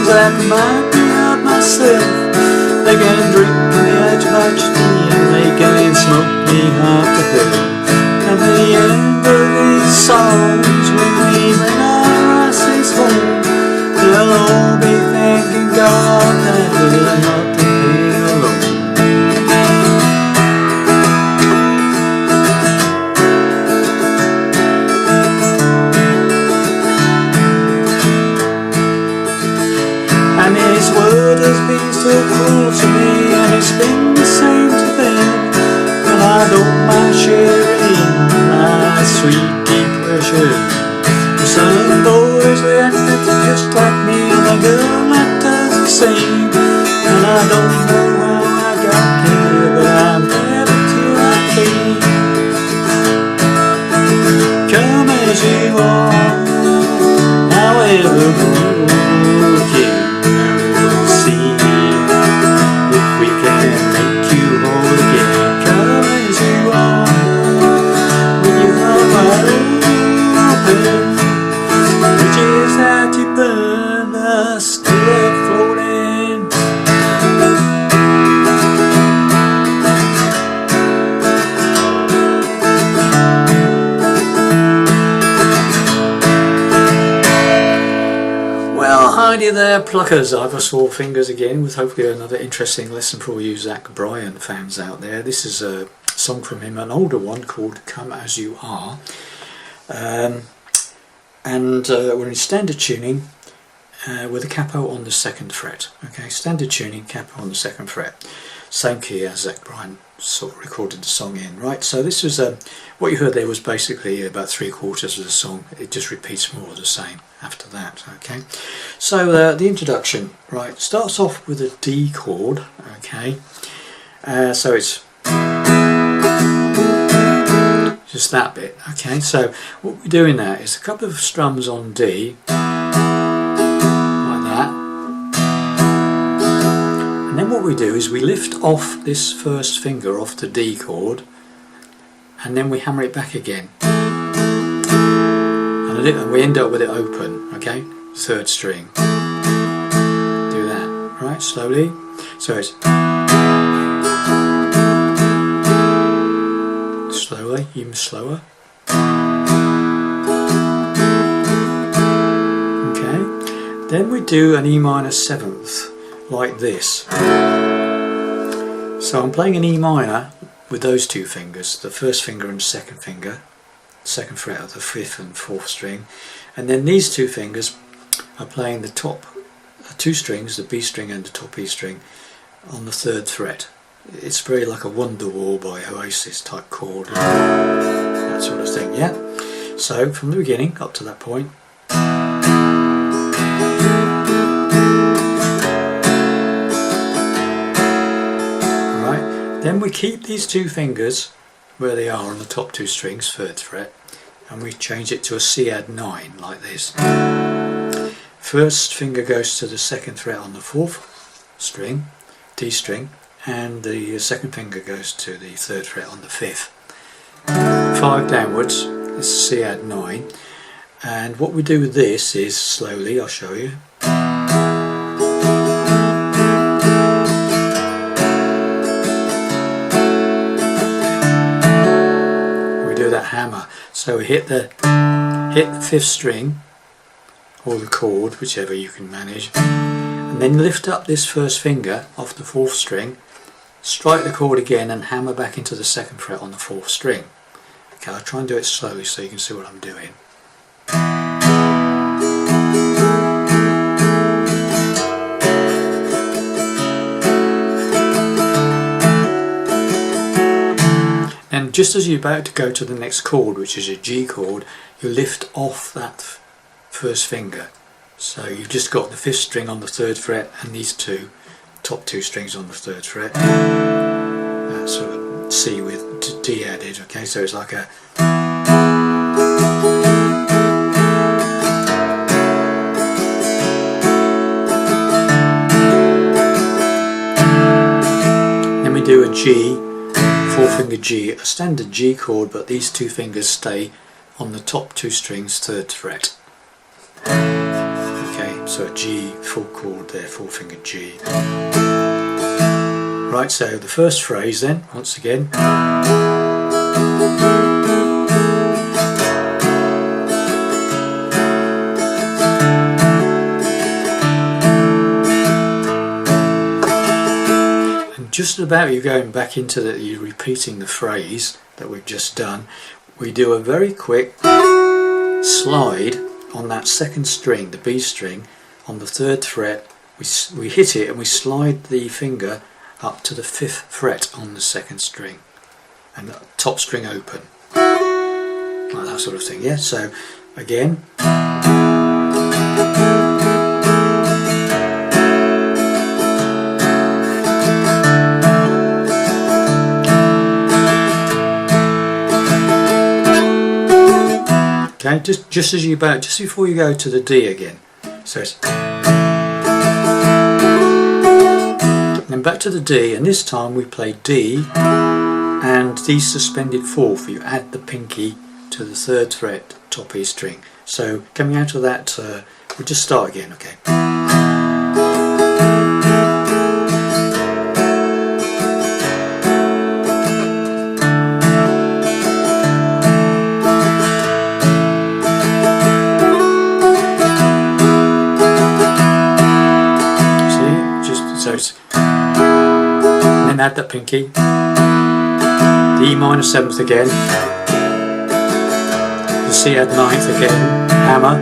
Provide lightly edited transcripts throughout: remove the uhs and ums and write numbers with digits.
That remind me of myself. They can drink me at tragedy and they can smoke me half to hell. At the end of these songs, when we bring our asses home, they'll all be thanking God that we're not to be alone. And his word has been so cruel to me, and it's been the same to them. But I don't mind sharing my sweet depression with some boys that act just like me, and a girl that does the same. And I don't know how I got here, but I'm glad until I came. Come as you are, however good you. Bridges that you burned are still floating. Well, howdy there pluckers, I've got Four Fingers again with hopefully another interesting lesson for all you Bryan fans out there. This is a song from him, an older one called Come As You Are. We're in standard tuning with a capo on the 2nd fret. Okay, standard tuning, capo on the 2nd fret. Same key as Bryan sort of recorded the song in. Right, so this was what you heard there was basically about 3/4 of the song. It just repeats more of the same after that. Okay, so the introduction, right, starts off with a D chord. Okay, so it's just that bit. Okay, so what we're doing now is a couple of strums on D, like that, and then what we do is we lift off this first finger off the D chord, and then we hammer it back again, and we end up with it open. Okay, 3rd string. Do that, right, slowly. So it's slowly, even slower. Okay, then we do an E minor 7th like this. So I'm playing an E minor with those two fingers, the 1st finger and 2nd finger, 2nd fret of the 5th and 4th string, and then these two fingers are playing the top 2 strings, the B string and the top E string, on the 3rd fret. It's very like a Wonderwall by Oasis type chord, that sort of thing, yeah? So from the beginning up to that point. Alright, then we keep these 2 fingers where they are on the top 2 strings, 3rd fret, and we change it to a C add 9 like this. 1st finger goes to the 2nd fret on the 4th string, D string, and the 2nd finger goes to the 3rd fret on the 5th. 5 downwards, it's C add 9, and what we do with this is slowly, I'll show you. We do that hammer, so we hit the 5th string, or the chord, whichever you can manage, and then lift up this 1st finger off the 4th string, strike the chord again and hammer back into the 2nd fret on the 4th string. Okay, I'll try and do it slowly so you can see what I'm doing. And just as you're about to go to the next chord, which is a G chord, you lift off that 1st finger. So you've just got the 5th string on the 3rd fret and these 2 top 2 strings on the 3rd fret. C with D added. Okay, so it's like a. Then we do a G, 4-finger G, a standard G chord, but these 2 fingers stay on the top 2 strings, 3rd fret. Okay, so a G, full chord there, 4-finger G. Right, so the first phrase then, once again. And just about you're going back into you're repeating the phrase that we've just done. We do a very quick slide on that 2nd string, the B string, on the 3rd fret. We hit it and we slide the finger up to the 5th fret on the 2nd string, and the top string open, like that sort of thing. Yeah, so again. Okay, just as just before you go to the D again. So it's then back to the D, and this time we play D and D suspended 4th. You add the pinky to the 3rd fret, top E string. So coming out of that, we'll just start again. Okay. So it's, and then add that pinky, the E minor 7th again, the C add 9th again, hammer,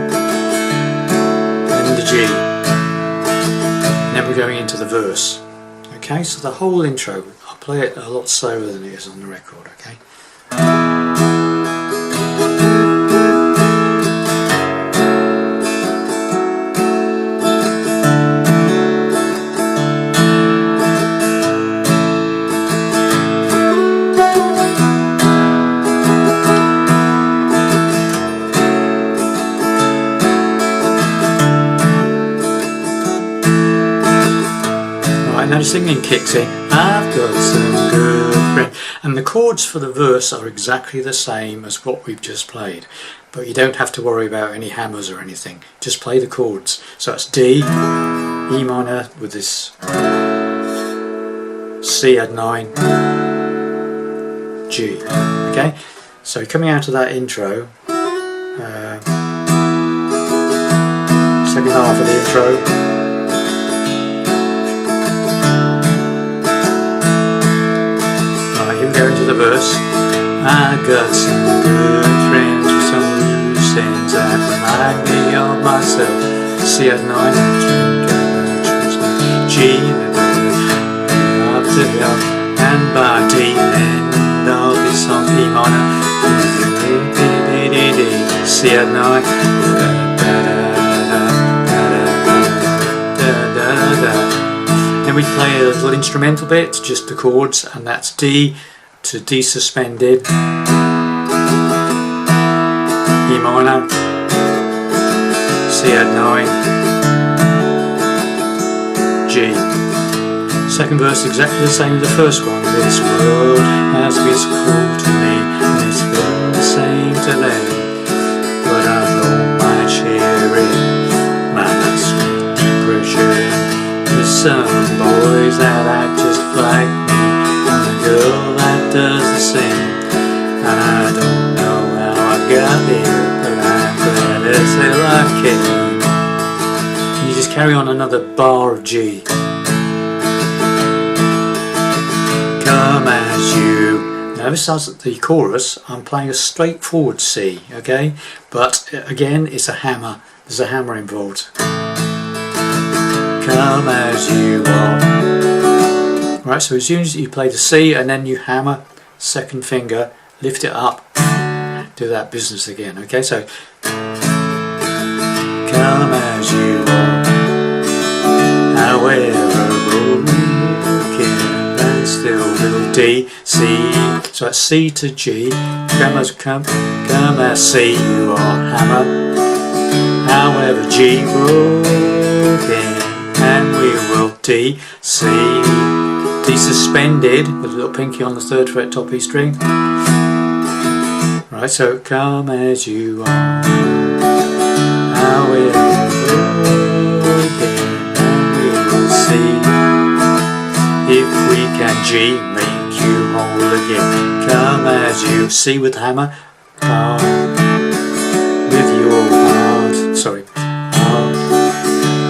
and the G, and then we're going into the verse. Okay, so the whole intro, I'll play it a lot slower than it is on the record. Okay. Now the singing kicks in. I've got some good friends, and the chords for the verse are exactly the same as what we've just played, but you don't have to worry about any hammers or anything. Just play the chords. So it's D, E minor with this C add 9, G. Okay, so coming out of that intro, second half of the intro. Go into the verse. I got some good friends with some loose ends that remind me of myself. C add 9, G, up to help, and by D, end of this song, E minor, C add 9, then we play a little instrumental bit, just the chords, and that's D to D suspended, E minor, C add 9, G. Second verse exactly the same as the first one. This world has been cruel to me, and it's been the same to them, but I don't mind sharing my sweet depression with some boys that act just like me, and a girl that does the same. And I don't know how I got here, but I'm glad as hell I came. And you just carry on another bar of G. Come as you. Now this is the chorus. I'm playing a straightforward C, okay? But again, it's a hammer. There's a hammer involved. Come as you are. Right, so as soon as you play the C and then you hammer, second finger, lift it up, do that business again. Okay, so come as you are, however broken and still will D, C. So that's C to G. Come as C, you are hammer. However, G broken, and we will D, C. D suspended with a little pinky on the 3rd fret top E string. Right, so come as you are. However broken, and we will see if we can G make you whole again. Come as you see with hammer. With your heart, sorry,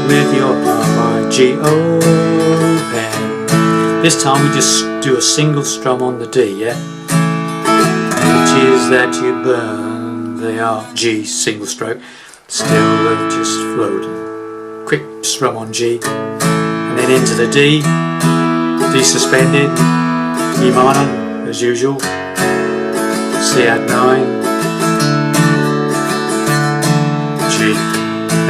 with your heart, G open. This time we just do a single strum on the D, yeah? Which is that you burn, they are G, single stroke, still just floating. Quick strum on G, and then into the D, D suspended, E minor, as usual, C add 9, G,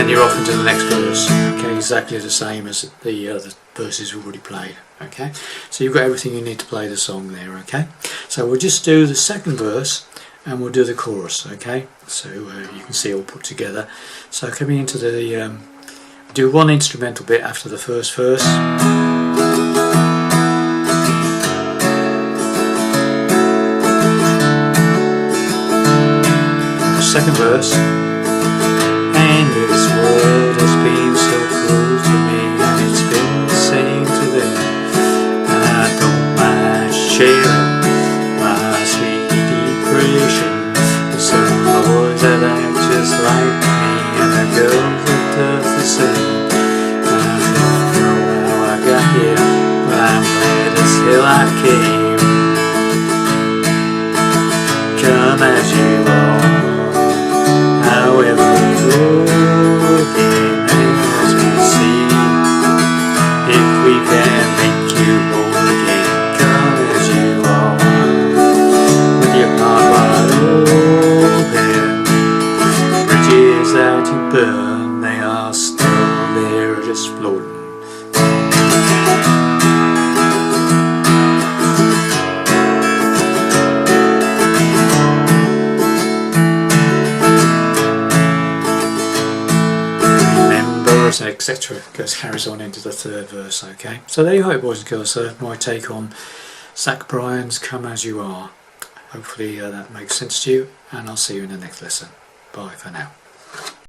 and you're off into the next verse. Okay, exactly the same as the other verses we've already played. Okay, so you've got everything you need to play the song there. Okay, so we'll just do the second verse and we'll do the chorus. Okay, so you can see it all put together. So coming into the do one instrumental bit after the first verse. Second verse. And this world has been so cruel to me, and it's been the same to them. And I don't mind sharing my sweet depression with some boys that act just like me, and a girl that does the same. I don't know how I got here, but I'm glad as hell I came. Come as you are. However broken, as we see, if we can make you whole again, come as you are, with your heart wide open. Bridges that you burn, they are still there, just floating. Etc. carries on into the 3rd verse. Okay, so there you go, boys and girls. My take on Zach Bryan's "Come As You Are." Hopefully that makes sense to you, and I'll see you in the next lesson. Bye for now.